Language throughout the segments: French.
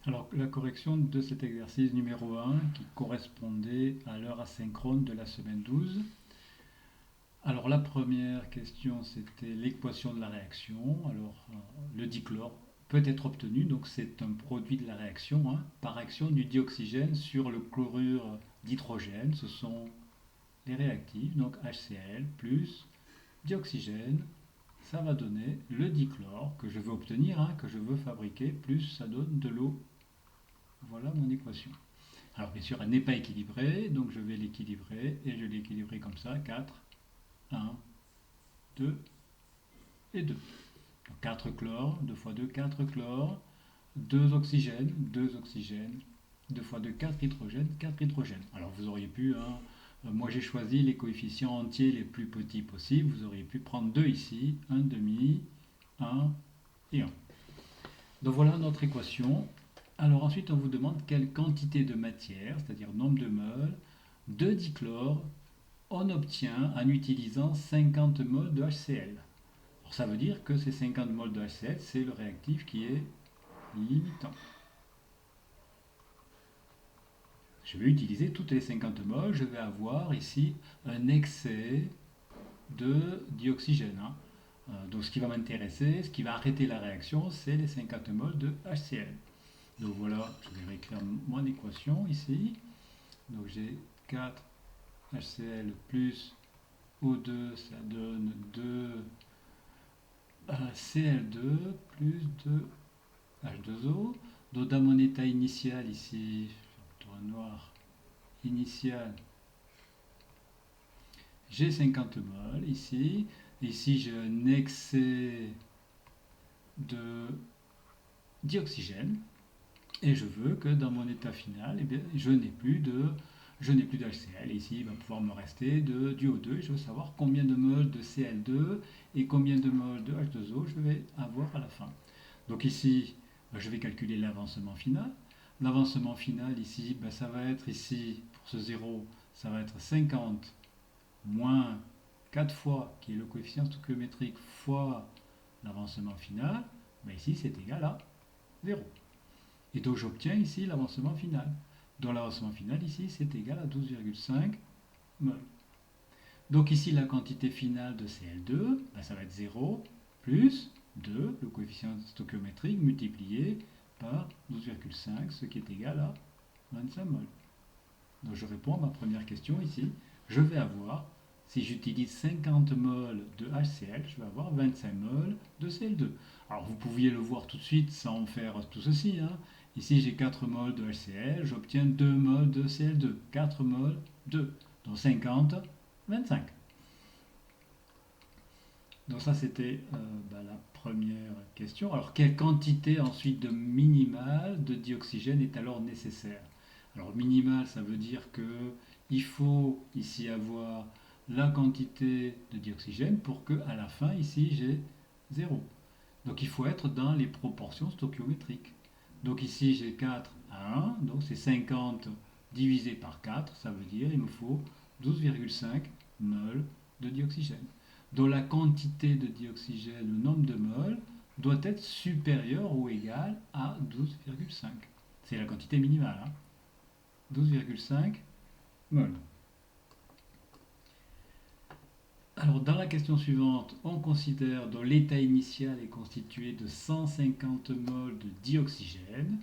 Alors, la correction de cet exercice numéro 1 qui correspondait à l'heure asynchrone de la semaine 12. Alors, la première question, c'était l'équation de la réaction. Alors, le dichlore peut être obtenu, donc c'est un produit de la réaction, hein, par action du dioxygène sur le chlorure d'hydrogène. Ce sont les réactifs, donc HCl plus dioxygène. Ça va donner le dichlore que je veux obtenir, hein, que je veux fabriquer, plus ça donne de l'eau. Voilà mon équation. Alors bien sûr, elle n'est pas équilibrée, donc je vais l'équilibrer, et je l'équilibrer comme ça, 4, 1, 2 et 2. Donc 4 chlore, 2 fois 2, 4 chlore, 2 oxygènes, 2 oxygènes, 2 fois 2, 4 hydrogènes, 4 hydrogènes. Alors vous auriez pu, hein, moi j'ai choisi les coefficients entiers les plus petits possibles, vous auriez pu prendre 2 ici, 1 demi, 1 et 1. Donc voilà notre équation. Alors ensuite, on vous demande quelle quantité de matière, c'est-à-dire nombre de moles, de dichlore on obtient en utilisant 50 moles de HCl. Alors ça veut dire que ces 50 moles de HCl, c'est le réactif qui est limitant. Je vais utiliser toutes les 50 moles, je vais avoir ici un excès de dioxygène, hein. Donc ce qui va m'intéresser, ce qui va arrêter la réaction, c'est les 50 moles de HCl. Donc voilà, je vais réécrire mon équation ici. Donc j'ai 4 HCl plus O2, ça donne 2 Cl2 plus 2 H2O. Donc dans mon état initial ici, en noir, initial, j'ai 50 moles ici. Ici j'ai un excès de dioxygène. Et je veux que dans mon état final, eh bien, je n'ai plus d'HCl. Ici, il va pouvoir me rester du O2. Et je veux savoir combien de moles de Cl2 et combien de moles de H2O je vais avoir à la fin. Donc ici, je vais calculer l'avancement final. L'avancement final ici, ça va être ici, pour ce 0, ça va être 50 moins 4 fois, qui est le coefficient stoichiométrique, fois l'avancement final. Ici, c'est égal à 0. Et donc j'obtiens ici l'avancement final. Donc l'avancement final ici, c'est égal à 12,5 mol. Donc ici, la quantité finale de Cl2, ça va être 0 plus 2, le coefficient stoichiométrique, multiplié par 12,5, ce qui est égal à 25 mol. Donc je réponds à ma première question ici. Je vais avoir, si j'utilise 50 mol de HCl, je vais avoir 25 mol de Cl2. Alors vous pouviez le voir tout de suite sans faire tout ceci, hein. Ici j'ai 4 mol de HCl, j'obtiens 2 mol de Cl2. 4 mol, 2. Donc 50, 25. Donc ça c'était la première question. Alors quelle quantité ensuite de minimale de dioxygène est alors nécessaire? Alors minimal, ça veut dire que il faut ici avoir la quantité de dioxygène pour que à la fin ici j'ai 0. Donc il faut être dans les proportions stoichiométriques. Donc ici j'ai 4 à 1, donc c'est 50 divisé par 4, ça veut dire il me faut 12,5 mol de dioxygène. Donc la quantité de dioxygène, le nombre de moles, doit être supérieur ou égal à 12,5. C'est la quantité minimale, hein. 12,5 mol. Alors dans la question suivante, on considère que l'état initial est constitué de 150 mol de dioxygène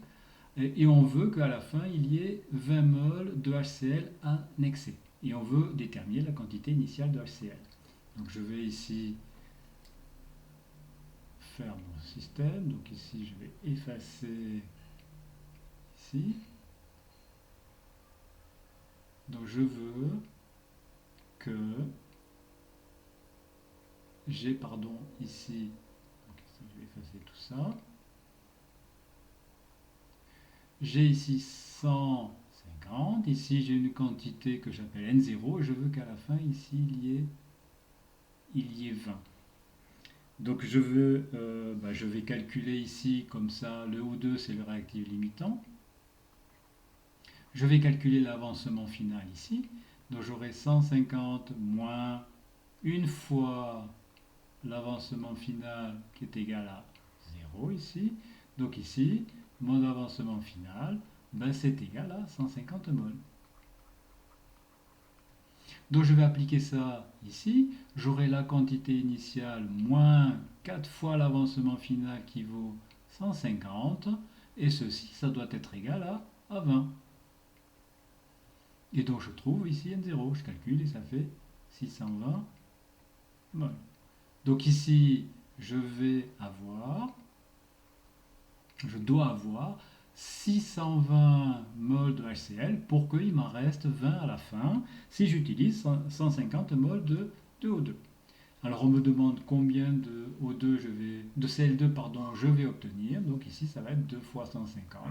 et on veut qu'à la fin il y ait 20 mol de HCl en excès. Et on veut déterminer la quantité initiale de HCl. Donc je vais ici faire mon système. Donc ici je vais effacer ici. Donc je veux que j'ai, ici, donc ici je vais effacer tout ça. J'ai ici 150, ici j'ai une quantité que j'appelle N0, et je veux qu'à la fin ici il y ait 20. Donc je vais calculer ici comme ça, le O2 c'est le réactif limitant. Je vais calculer l'avancement final ici, donc j'aurai 150 moins une fois l'avancement final qui est égal à 0 ici. Donc ici, mon avancement final, ben c'est égal à 150 moles. Donc je vais appliquer ça ici. J'aurai la quantité initiale moins 4 fois l'avancement final qui vaut 150. Et ceci, ça doit être égal à 20. Et donc je trouve ici N0. Je calcule et ça fait 620 moles. Donc ici, je dois avoir 620 moles de HCl pour qu'il m'en reste 20 à la fin si j'utilise 150 moles de O2. Alors on me demande combien de Cl2 pardon, je vais obtenir. Donc ici ça va être 2 fois 150.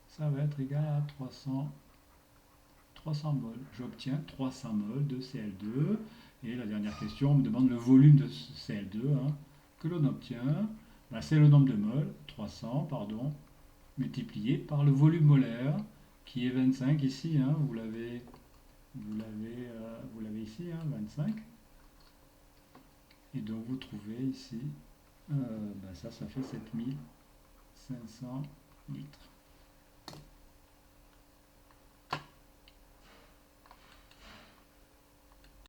Ça va être égal à 300 moles. J'obtiens 300 moles de Cl2. Et la dernière question, on me demande le volume de ce Cl2 que l'on obtient. Ben, c'est le nombre de moles, 300, pardon, multiplié par le volume molaire, qui est 25 ici. Vous l'avez ici, 25. Et donc vous trouvez ici, ça fait 7500 litres.